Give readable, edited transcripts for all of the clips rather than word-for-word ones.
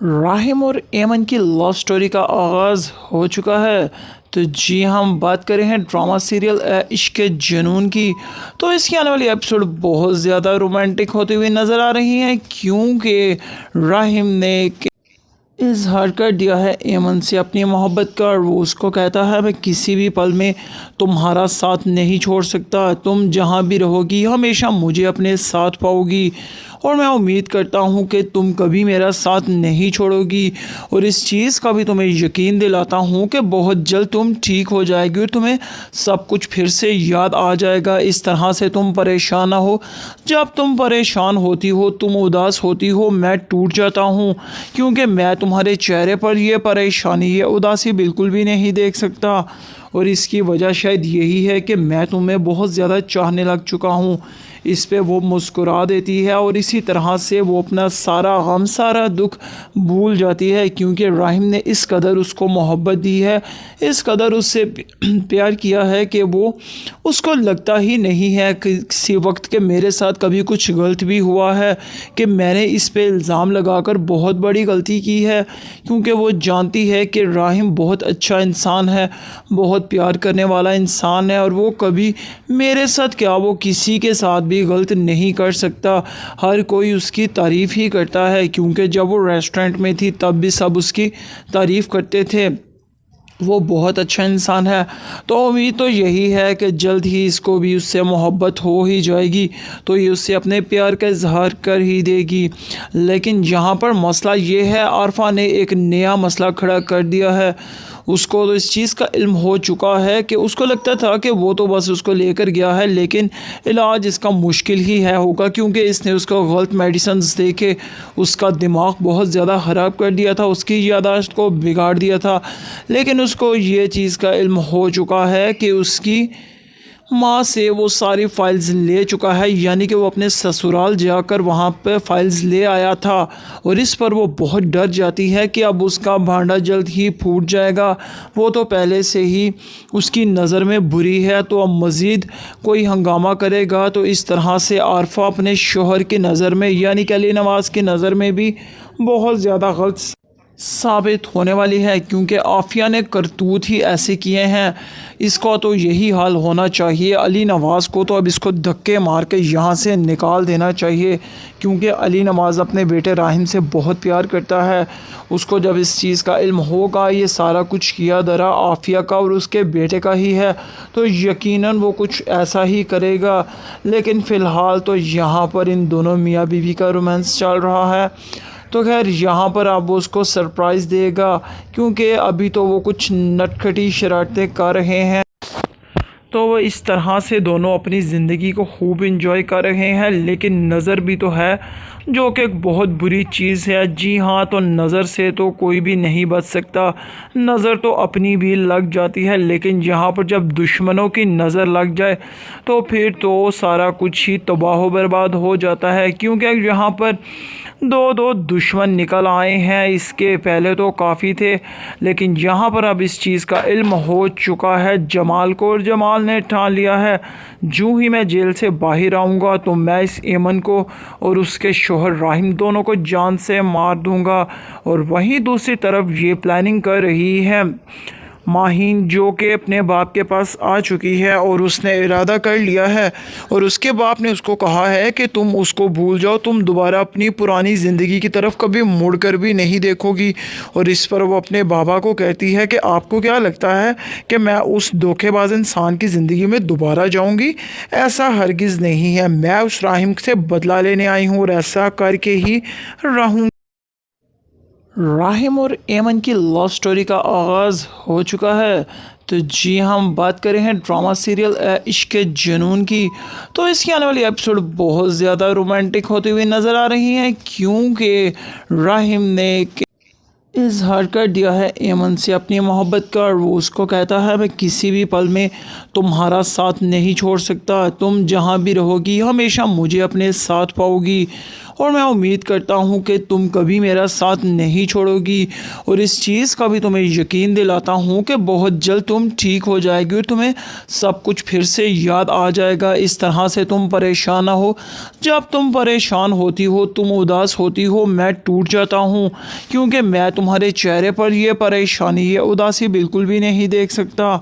राहिम और एमन की लव स्टोरी का आगाज़ हो चुका है। तो जी हम बात करें हैं ड्रामा सीरियल इश्क जुनून की। तो इसकी आने वाली एपिसोड बहुत ज़्यादा रोमांटिक होते हुए नज़र आ रही हैं, क्योंकि राहिम ने इजहार कर दिया है एमन से अपनी मोहब्बत का। और वो उसको कहता है, मैं किसी भी पल में तुम्हारा साथ नहीं छोड़ सकता, तुम जहाँ भी रहोगी हमेशा मुझे अपने साथ पाओगी और मैं उम्मीद करता हूँ कि तुम कभी मेरा साथ नहीं छोड़ोगी। और इस चीज़ का भी तुम्हें यकीन दिलाता हूँ कि बहुत जल्द तुम ठीक हो जाएगी और तुम्हें सब कुछ फिर से याद आ जाएगा। इस तरह से तुम परेशान ना हो। जब तुम परेशान होती हो, तुम उदास होती हो, मैं टूट जाता हूँ, क्योंकि मैं तुम्हारे चेहरे पर ये परेशानी, ये उदासी बिल्कुल भी नहीं देख सकता। और इसकी वजह शायद यही है कि मैं तुम्हें बहुत ज़्यादा चाहने लग चुका हूँ। इस पे वो मुस्कुरा देती है और इसी तरह से वो अपना सारा गम, सारा दुख भूल जाती है, क्योंकि राहिम ने इस कदर उसको मोहब्बत दी है, इस कदर उससे प्यार किया है कि वो उसको लगता ही नहीं है कि किसी वक्त के मेरे साथ कभी कुछ गलत भी हुआ है, कि मैंने इस पे इल्ज़ाम लगाकर बहुत बड़ी गलती की है। क्योंकि वो जानती है कि राहिम बहुत अच्छा इंसान है, बहुत प्यार करने वाला इंसान है, और वो कभी मेरे साथ क्या, वो किसी के साथ भी गलत नहीं कर सकता। हर कोई उसकी तारीफ़ ही करता है, क्योंकि जब वो रेस्टोरेंट में थी तब भी सब उसकी तारीफ़ करते थे। वो बहुत अच्छा इंसान है। तो उम्मीद तो यही है कि जल्द ही इसको भी उससे मोहब्बत हो ही जाएगी, तो ये उससे अपने प्यार का इजहार कर ही देगी। लेकिन यहाँ पर मसला ये है, आरफा ने एक नया मसला खड़ा कर दिया है। उसको तो इस चीज़ का इल्म हो चुका है कि उसको लगता था कि वो तो बस उसको लेकर गया है, लेकिन इलाज इसका मुश्किल ही है होगा, क्योंकि इसने उसको गलत मेडिसिन्स दे के उसका दिमाग बहुत ज़्यादा ख़राब कर दिया था, उसकी यादाश्त को बिगाड़ दिया था। लेकिन उसको ये चीज़ का इल्म हो चुका है कि उसकी माँ से वो सारी फ़ाइल्स ले चुका है, यानी कि वो अपने ससुराल जाकर वहाँ पे फ़ाइल्स ले आया था। और इस पर वो बहुत डर जाती है कि अब उसका भांडा जल्द ही फूट जाएगा। वो तो पहले से ही उसकी नज़र में बुरी है, तो अब मज़ीद कोई हंगामा करेगा तो इस तरह से आरफा अपने शोहर की नज़र में, यानी कि अली नवाज़ की नज़र में भी बहुत ज़्यादा गलत साबित होने वाली है, क्योंकि आफिया ने करतूत ही ऐसे किए हैं। इसका तो यही हाल होना चाहिए। अली नवाज़ को तो अब इसको धक्के मार के यहाँ से निकाल देना चाहिए, क्योंकि अली नवाज़ अपने बेटे राहिम से बहुत प्यार करता है। उसको जब इस चीज़ का इल्म होगा ये सारा कुछ किया दरा आफिया का और उसके बेटे का ही है, तो यकीनन वो कुछ ऐसा ही करेगा। लेकिन फ़िलहाल तो यहाँ पर इन दोनों मियाँ बीवी का रोमांस चल रहा है। तो खैर यहाँ पर अब वो उसको सरप्राइज़ देगा, क्योंकि अभी तो वो कुछ नटखटी शरारतें कर रहे हैं। तो वो इस तरह से दोनों अपनी ज़िंदगी को खूब इंजॉय कर रहे हैं। लेकिन नज़र भी तो है, जो कि एक बहुत बुरी चीज़ है। जी हाँ, तो नज़र से तो कोई भी नहीं बच सकता, नज़र तो अपनी भी लग जाती है। लेकिन यहाँ पर जब दुश्मनों की नज़र लग जाए तो फिर तो सारा कुछ ही तबाह बर्बाद हो जाता है, क्योंकि यहाँ पर दो दो दुश्मन निकल आए हैं। इसके पहले तो काफ़ी थे, लेकिन यहाँ पर अब इस चीज़ का इल्म हो चुका है जमाल को, और जमाल ने ठान लिया है जो ही मैं जेल से बाहर आऊँगा तो मैं इस एमन को और उसके शोहर राहिम दोनों को जान से मार दूँगा। और वहीं दूसरी तरफ ये प्लानिंग कर रही है माहीन, जो कि अपने बाप के पास आ चुकी है और उसने इरादा कर लिया है। और उसके बाप ने उसको कहा है कि तुम उसको भूल जाओ, तुम दोबारा अपनी पुरानी ज़िंदगी की तरफ कभी मुड़कर भी नहीं देखोगी। और इस पर वो अपने बाबा को कहती है कि आपको क्या लगता है कि मैं उस धोखेबाज इंसान की ज़िंदगी में दोबारा जाऊंगी? ऐसा हरगिज़ नहीं है। मैं उस राहिम से बदला लेने आई हूँ और ऐसा करके ही रहूँगी। राहिम और एमन की लव स्टोरी का आगाज़ हो चुका है। तो जी हम बात करें हैं ड्रामा सीरियल इश्क जुनून की। तो इसकी आने वाली एपिसोड बहुत ज़्यादा रोमांटिक होती हुई नज़र आ रही हैं, क्योंकि राहिम ने इजहार कर दिया है एमन से अपनी मोहब्बत का। और वो उसको कहता है, मैं किसी भी पल में तुम्हारा साथ नहीं छोड़ सकता, तुम जहाँ भी रहोगी हमेशा मुझे अपने साथ पाओगी اور میں امید کرتا ہوں کہ تم کبھی میرا ساتھ نہیں چھوڑو گی، اور اس چیز کا بھی تمہیں یقین دلاتا ہوں کہ بہت جلد تم ٹھیک ہو جائے گی اور تمہیں سب کچھ پھر سے یاد آ جائے گا۔ اس طرح سے تم پریشان نہ ہو۔ جب تم پریشان ہوتی ہو، تم اداس ہوتی ہو، میں ٹوٹ جاتا ہوں، کیونکہ میں تمہارے چہرے پر یہ پریشانی، یہ اداسی بالکل بھی نہیں دیکھ سکتا،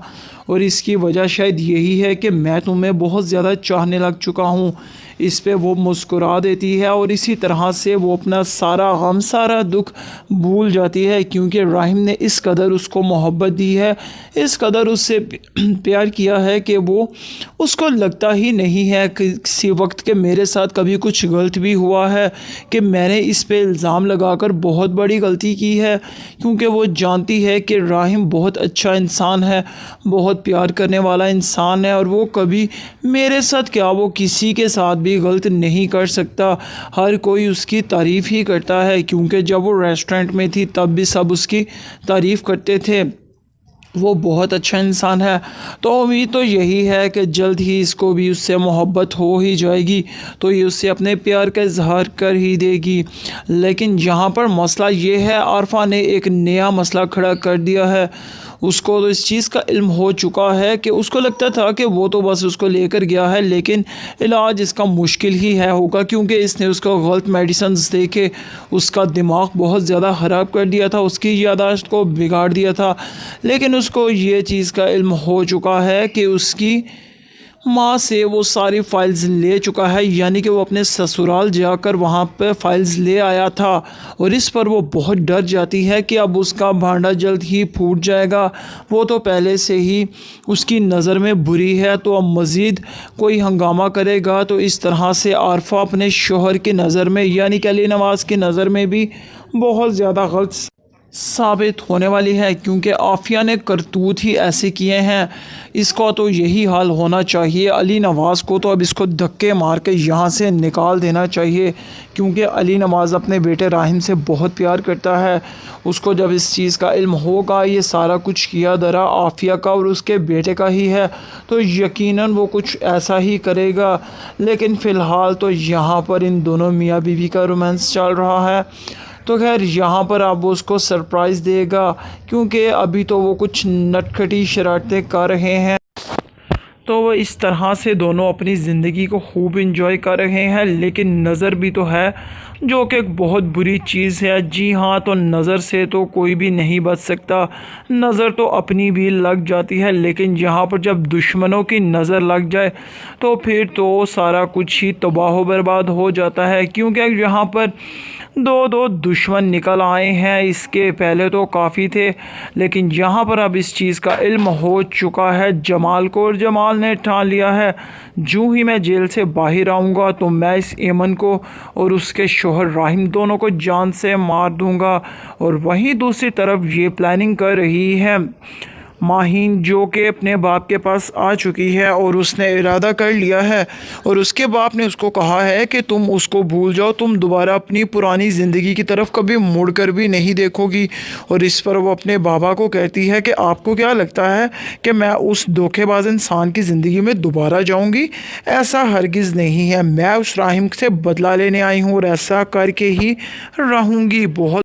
اور اس کی وجہ شاید یہی ہے کہ میں تمہیں بہت زیادہ چاہنے لگ چکا ہوں۔ اس پہ وہ مسکرا دیتی ہے اور اسی طرح سے وہ اپنا سارا غم، سارا دکھ بھول جاتی ہے، کیونکہ راہم نے اس قدر اس کو محبت دی ہے، اس قدر اس سے پیار کیا ہے کہ وہ اس کو لگتا ہی نہیں ہے کسی وقت کہ میرے ساتھ کبھی کچھ غلط بھی ہوا ہے، کہ میں نے اس پہ الزام لگا کر بہت بڑی غلطی کی ہے، کیونکہ وہ جانتی ہے کہ راہم بہت اچھا انسان ہے، بہت پیار کرنے والا انسان ہے، اور وہ کبھی میرے ساتھ کیا وہ کسی کے ساتھ بھی غلط نہیں کر سکتا۔ ہر کوئی اس کی تعریف ہی کرتا ہے، کیونکہ جب وہ ریسٹورنٹ میں تھی تب بھی سب اس کی تعریف کرتے تھے، وہ بہت اچھا انسان ہے۔ تو امید تو یہی ہے کہ جلد ہی اس کو بھی اس سے محبت ہو ہی جائے گی، تو یہ اس سے اپنے پیار کا اظہار کر ہی دے گی۔ لیکن یہاں پر مسئلہ یہ ہے، عارفہ نے ایک نیا مسئلہ کھڑا کر دیا ہے۔ اس کو تو اس چیز کا علم ہو چکا ہے کہ اس کو لگتا تھا کہ وہ تو بس اس کو لے کر گیا ہے، لیکن علاج اس کا مشکل ہی ہے ہوگا، کیونکہ اس نے اس کو غلط میڈیسنز دے کے اس کا دماغ بہت زیادہ خراب کر دیا تھا، اس کی یادداشت کو بگاڑ دیا تھا۔ لیکن اس کو یہ چیز کا علم ہو چکا ہے کہ اس کی ماں سے وہ ساری فائلز لے چکا ہے، یعنی کہ وہ اپنے سسرال جا کر وہاں پہ فائلز لے آیا تھا، اور اس پر وہ بہت ڈر جاتی ہے کہ اب اس کا بھانڈا جلد ہی پھوٹ جائے گا۔ وہ تو پہلے سے ہی اس کی نظر میں بری ہے، تو اب مزید کوئی ہنگامہ کرے گا تو اس طرح سے عارفہ اپنے شوہر کی نظر میں، یعنی کہ علی نواز کی نظر میں بھی بہت زیادہ غلط ثابت ہونے والی ہے، کیونکہ عافیہ نے کرتوت ہی ایسے کیے ہیں۔ اس کا تو یہی حال ہونا چاہیے، علی نواز کو تو اب اس کو دھکے مار کے یہاں سے نکال دینا چاہیے، کیونکہ علی نواز اپنے بیٹے راہم سے بہت پیار کرتا ہے۔ اس کو جب اس چیز کا علم ہوگا یہ سارا کچھ کیا درا عافیہ کا اور اس کے بیٹے کا ہی ہے، تو یقیناً وہ کچھ ایسا ہی کرے گا۔ لیکن فی الحال تو یہاں پر ان دونوں میاں بیوی کا رومانس چل رہا ہے، تو خیر یہاں پر اب وہ اس کو سرپرائز دے گا، کیونکہ ابھی تو وہ کچھ نٹکھٹی شرارتیں کر رہے ہیں، تو وہ اس طرح سے دونوں اپنی زندگی کو خوب انجوائے کر رہے ہیں۔ لیکن نظر بھی تو ہے، جو کہ ایک بہت بری چیز ہے۔ جی ہاں، تو نظر سے تو کوئی بھی نہیں بچ سکتا، نظر تو اپنی بھی لگ جاتی ہے، لیکن یہاں پر جب دشمنوں کی نظر لگ جائے تو پھر تو سارا کچھ ہی تباہ و برباد ہو جاتا ہے، کیونکہ یہاں پر دو دشمن نکل آئے ہیں، اس کے پہلے تو کافی تھے، لیکن یہاں پر اب اس چیز کا علم ہو چکا ہے جمال کو، اور جمال نے ٹھان لیا ہے جو ہی میں جیل سے باہر آؤں گا تو میں اس ایمن کو اور اس کے شوہر راہم دونوں کو جان سے مار دوں گا۔ اور وہیں دوسری طرف یہ پلاننگ کر رہی ہے ماہین، جو کہ اپنے باپ کے پاس آ چکی ہے اور اس نے ارادہ کر لیا ہے، اور اس کے باپ نے اس کو کہا ہے کہ تم اس کو بھول جاؤ، تم دوبارہ اپنی پرانی زندگی کی طرف کبھی مڑ کر بھی نہیں دیکھو گی۔ اور اس پر وہ اپنے بابا کو کہتی ہے کہ آپ کو کیا لگتا ہے کہ میں اس دھوکے باز انسان کی زندگی میں دوبارہ جاؤں گی؟ ایسا ہرگز نہیں ہے، میں اس راہم سے بدلہ لینے آئی ہوں اور ایسا کر کے ہی رہوں گی۔ بہت